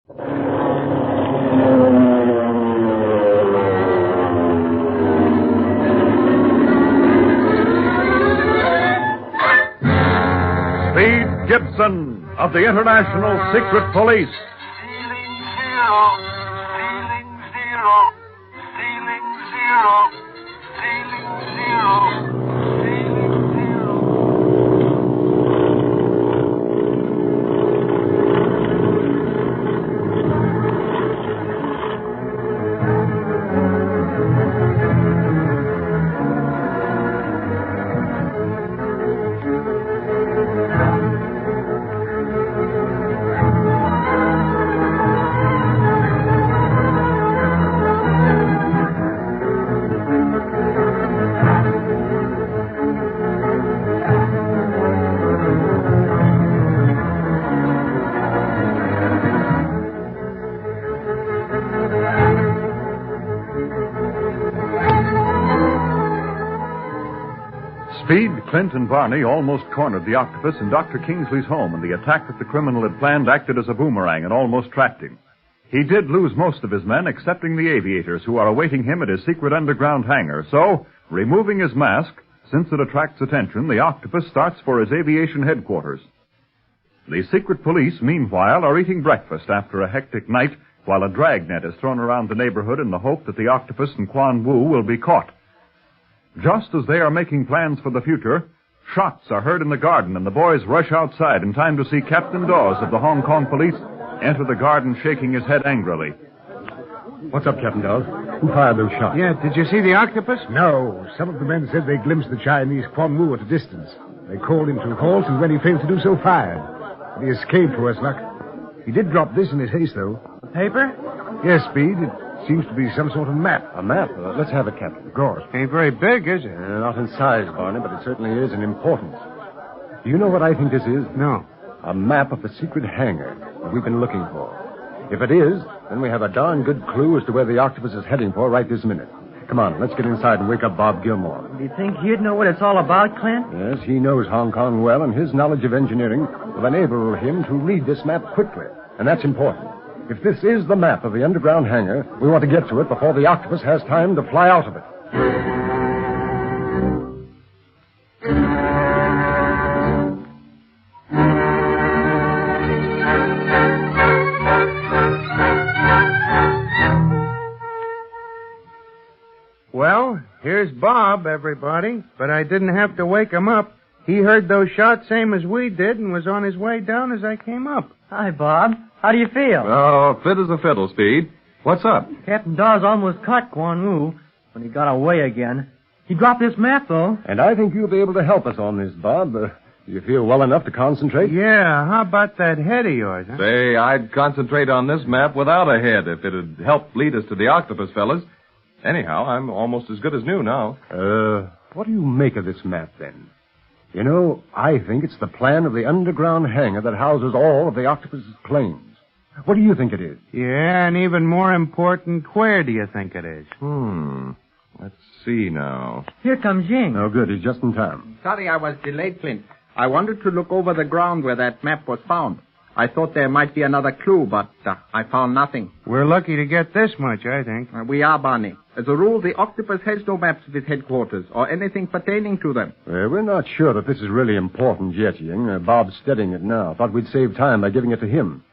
Speed Gibson of the International Secret Police. Stealing zero, stealing zero, stealing zero, stealing zero, stealing zero. Speed, Clint, and Barney almost cornered the Octopus in Dr. Kingsley's home, and the attack that the criminal had planned acted as a boomerang and almost trapped him. He did lose most of his men, excepting the aviators, who are awaiting him at his secret underground hangar. So, removing his mask, since it attracts attention, the Octopus starts for his aviation headquarters. The secret police, meanwhile, are eating breakfast after a hectic night, while a dragnet is thrown around the neighborhood in the hope that the Octopus and Quan Wu will be caught. Just as they are making plans for the future, shots are heard in the garden, and the boys rush outside in time to see Captain Dawes of the Hong Kong police enter the garden shaking his head angrily. What's up, Captain Dawes? Who fired those shots? Yeah, did you see the Octopus? No. Some of the men said they glimpsed the Chinese Quan Wu at a distance. They called him to halt, and when he failed to do so, fired. But he escaped, for his luck. He did drop this in his haste, though. Paper? Yes, Speed. It seems to be some sort of map. A map? Let's have it, Captain. Of course. Ain't very big, is it? Not in size, Barney, but it certainly is in importance. Do you know what I think this is? No. A map of the secret hangar that we've been looking for. If it is, then we have a darn good clue as to where the Octopus is heading for right this minute. Come on, let's get inside and wake up Bob Gilmore. Do you think he'd know what it's all about, Clint? Yes, he knows Hong Kong well, and his knowledge of engineering will enable him to read this map quickly. And that's important. If this is the map of the underground hangar, we want to get to it before the Octopus has time to fly out of it. Well, here's Bob, everybody. But I didn't have to wake him up. He heard those shots same as we did and was on his way down as I came up. Hi, Bob. How do you feel? Oh, fit as a fiddle, Speed. What's up? Captain Dawes almost caught Quan Wu when he got away again. He dropped this map, though. And I think you'll be able to help us on this, Bob. Do you feel well enough to concentrate? Yeah, how about that head of yours, huh? Say, I'd concentrate on this map without a head if it'd help lead us to the Octopus, fellas. Anyhow, I'm almost as good as new now. What do you make of this map, then? You know, I think it's the plan of the underground hangar that houses all of the Octopus's planes. What do you think it is? Yeah, and even more important, where do you think it is? Let's see now. Here comes Ying. Oh, good. He's just in time. Sorry I was delayed, Clint. I wanted to look over the ground where that map was found. I thought there might be another clue, but I found nothing. We're lucky to get this much, I think. We are, Barney. As a rule, the Octopus has no maps of his headquarters or anything pertaining to them. We're not sure that this is really important yet, Ying. Bob's studying it now. Thought we'd save time by giving it to him.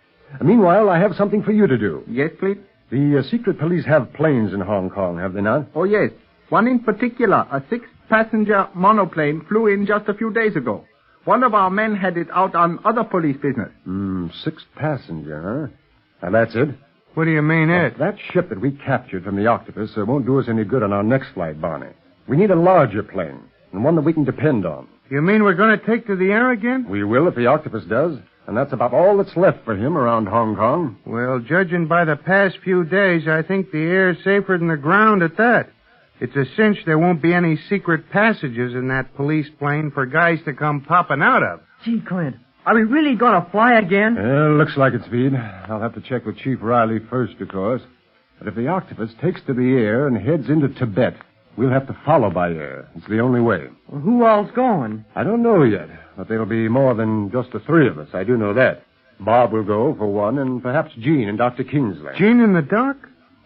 Meanwhile, I have something for you to do. Yes, Clint? The secret police have planes in Hong Kong, have they not? Oh, yes. One in particular, a 6-passenger monoplane, flew in just a few days ago. One of our men had it out on other police business. 6-passenger, huh? Now, that's it. What do you mean, it? That ship that we captured from the Octopus won't do us any good on our next flight, Barney. We need a larger plane, and one that we can depend on. You mean we're going to take to the air again? We will if the Octopus does, and that's about all that's left for him around Hong Kong. Well, judging by the past few days, I think the air's safer than the ground at that. It's a cinch there won't be any secret passages in that police plane for guys to come popping out of. Gee, Clint, are we really going to fly again? Looks like it, Speed. I'll have to check with Chief Riley first, of course. But if the Octopus takes to the air and heads into Tibet, we'll have to follow by air. It's the only way. Well, who all's going? I don't know yet, but there'll be more than just the three of us. I do know that. Bob will go, for one, and perhaps Jean and Dr. Kingsley. Jean in the dark?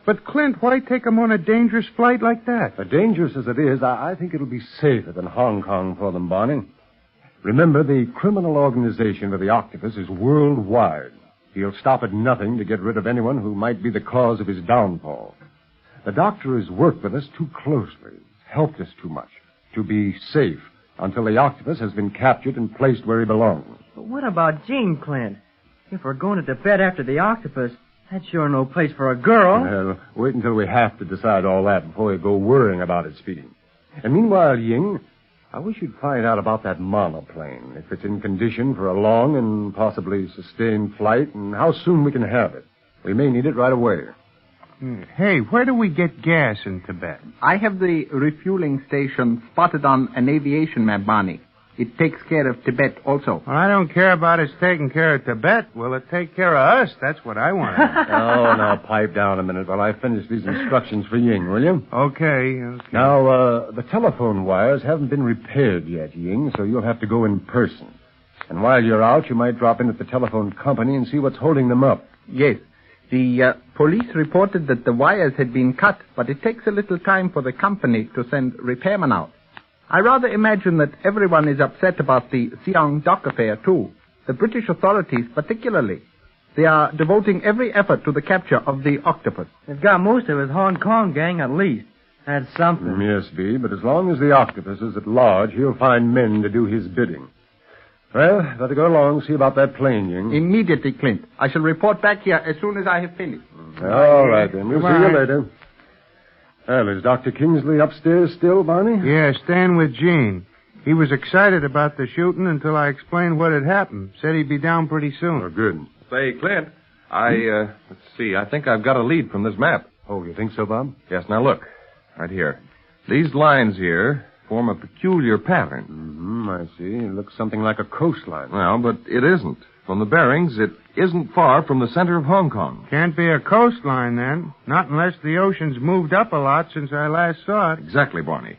But, Clint, why take him on a dangerous flight like that? But dangerous as it is, I think it'll be safer than Hong Kong for them, Barney. Remember, the criminal organization of the Octopus is worldwide. He'll stop at nothing to get rid of anyone who might be the cause of his downfall. The doctor has worked with us too closely, helped us too much, to be safe until the Octopus has been captured and placed where he belongs. But what about Jean, Clint? If we're going to Tibet after the Octopus, that's sure no place for a girl. Well, wait until we have to decide all that before we go worrying about its speeding. And meanwhile, Ying, I wish you'd find out about that monoplane, if it's in condition for a long and possibly sustained flight, and how soon we can have it. We may need it right away. Hey, where do we get gas in Tibet? I have the refueling station spotted on an aviation map, Barney. It takes care of Tibet also. Well, I don't care about us taking care of Tibet. Will it take care of us? That's what I want to know. Oh, now pipe down a minute while I finish these instructions for Ying, will you? Okay. Now, the telephone wires haven't been repaired yet, Ying, so you'll have to go in person. And while you're out, you might drop in at the telephone company and see what's holding them up. Yes. The police reported that the wires had been cut, but it takes a little time for the company to send repairmen out. I rather imagine that everyone is upset about the Siang dock affair, too. The British authorities particularly. They are devoting every effort to the capture of the Octopus. They've got most of his Hong Kong gang, at least. That's something. Yes, B, but as long as the Octopus is at large, he'll find men to do his bidding. Well, better go along, see about that plane, Ying. Immediately, Clint. I shall report back here as soon as I have finished. All right, then. We'll see you later. Well, is Dr. Kingsley upstairs still, Barney? Yeah, staying with Jean. He was excited about the shooting until I explained what had happened. Said he'd be down pretty soon. Oh, good. Say, Clint, let's see, I think I've got a lead from this map. Oh, you think so, Bob? Yes, now look, right here. These lines here form a peculiar pattern. Mm-hmm, I see. It looks something like a coastline. Well, but it isn't. From the bearings, it isn't far from the center of Hong Kong. Can't be a coastline, then. Not unless the ocean's moved up a lot since I last saw it. Exactly, Barney.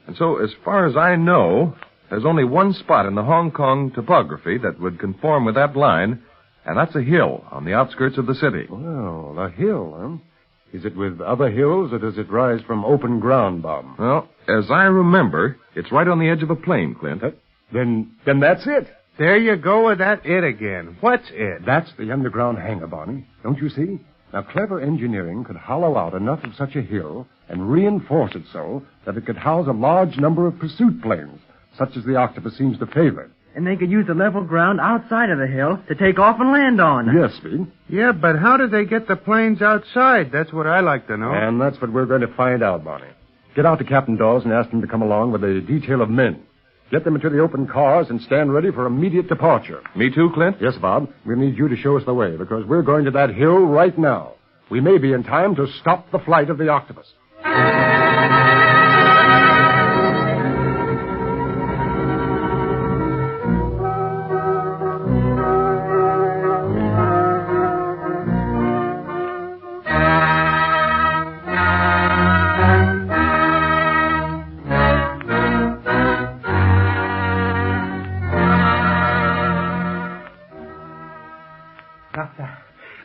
And so, as far as I know, there's only one spot in the Hong Kong topography that would conform with that line, and that's a hill on the outskirts of the city. Well, a hill, huh? Is it with other hills, or does it rise from open ground, Bob? Well, as I remember, it's right on the edge of a plain, Clint. Then that's it. There you go with that it again. What's it? That's the underground hangar, Barney. Don't you see? Now, clever engineering could hollow out enough of such a hill and reinforce it so that it could house a large number of pursuit planes, such as the Octopus seems to favor. And they could use the level ground outside of the hill to take off and land on. Yes, Speed. Yeah, but how did they get the planes outside? That's what I like to know. And that's what we're going to find out, Barney. Get out to Captain Dawes and ask him to come along with a detail of men. Get them into the open cars and stand ready for immediate departure. Me too, Clint? Yes, Bob. We'll need you to show us the way, because we're going to that hill right now. We may be in time to stop the flight of the Octopus.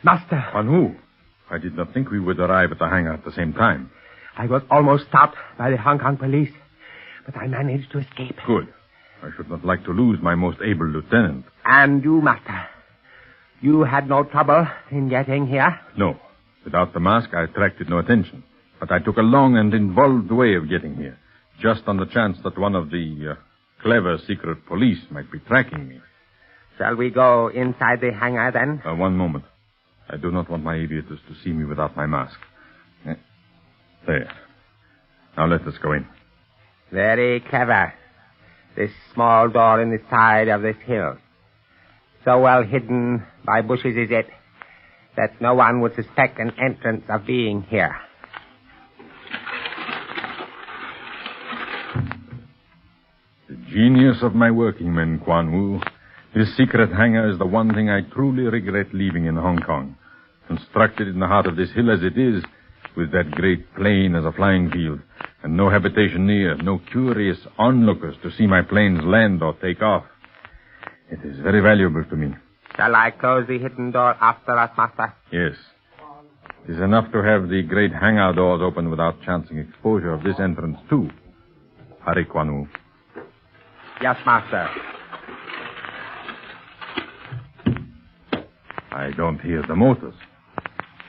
Master. On who? I did not think we would arrive at the hangar at the same time. I was almost stopped by the Hong Kong police, but I managed to escape. Good. I should not like to lose my most able lieutenant. And you, Master? You had no trouble in getting here? No. Without the mask, I attracted no attention. But I took a long and involved way of getting here, just on the chance that one of the clever secret police might be tracking me. Shall we go inside the hangar, then? One moment. I do not want my aviators to see me without my mask. There. Now let us go in. Very clever. This small door in the side of this hill. So well hidden by bushes is it that no one would suspect an entrance of being here. The genius of my working men, Quan Wu. This secret hangar is the one thing I truly regret leaving in Hong Kong. Constructed in the heart of this hill as it is, with that great plain as a flying field, and no habitation near, no curious onlookers to see my planes land or take off. It is very valuable to me. Shall I close the hidden door after us, master? Yes. It is enough to have the great hangar doors open without chancing exposure of this entrance, too. Hurry, Quan Wu. Yes, master. I don't hear the motors.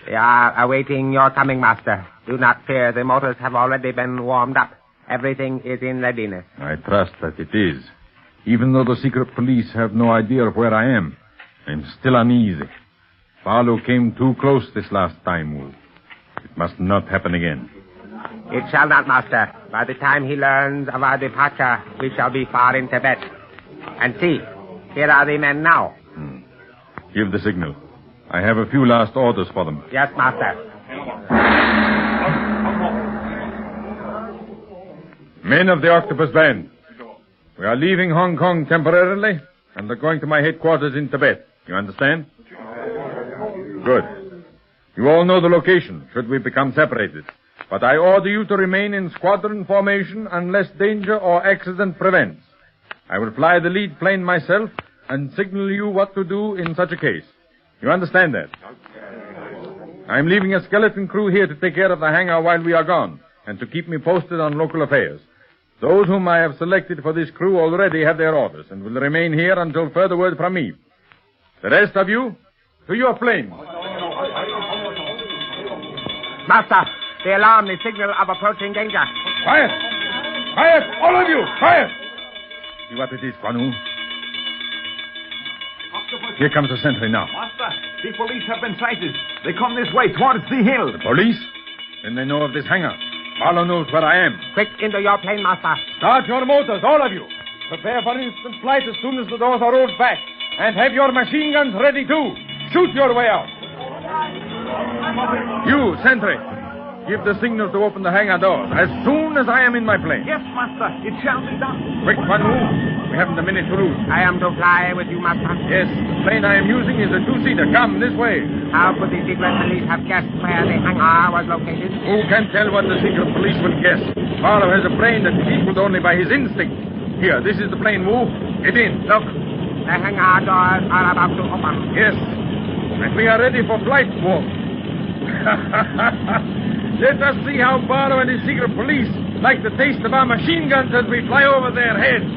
We are awaiting your coming, master. Do not fear, the motors have already been warmed up. Everything is in readiness. I trust that it is. Even though the secret police have no idea of where I am, I'm still uneasy. Barlow came too close this last time, Wu. It must not happen again. It shall not, master. By the time he learns of our departure, we shall be far in Tibet. And see, here are the men now. Give the signal. I have a few last orders for them. Yes, master. Men of the Octopus Band, we are leaving Hong Kong temporarily and are going to my headquarters in Tibet. You understand? Good. You all know the location, should we become separated. But I order you to remain in squadron formation unless danger or accident prevents. I will fly the lead plane myself and signal you what to do in such a case. You understand that? I'm leaving a skeleton crew here to take care of the hangar while we are gone, and to keep me posted on local affairs. Those whom I have selected for this crew already have their orders, and will remain here until further word from me. The rest of you, to your planes. Master, the alarm is signal of approaching danger. Quiet! Quiet, all of you! Quiet! See what it is, Quan Wu. Here comes the sentry now. Master, the police have been sighted. They come this way, towards the hill. The police? Then they know of this hangar. Barlow knows where I am. Quick into your plane, master. Start your motors, all of you. Prepare for instant flight as soon as the doors are rolled back. And have your machine guns ready, too. Shoot your way out. You, sentry, give the signal to open the hangar doors as soon as I am in my plane. Yes, master. It shall be done. Quick, Quan Wu. We haven't a minute to lose. I am to fly with you, master. Yes, the plane I am using is a two-seater. Come, this way. How could the secret police have guessed where the hangar was located? Who can tell what the secret police would guess? Barlow has a brain that is equaled only by his instinct. Here, this is the plane, Wu. Get in. Look, the hangar doors are about to open. Yes, and we are ready for flight, Wu. Let us see how Barlow and his secret police like the taste of our machine guns as we fly over their heads.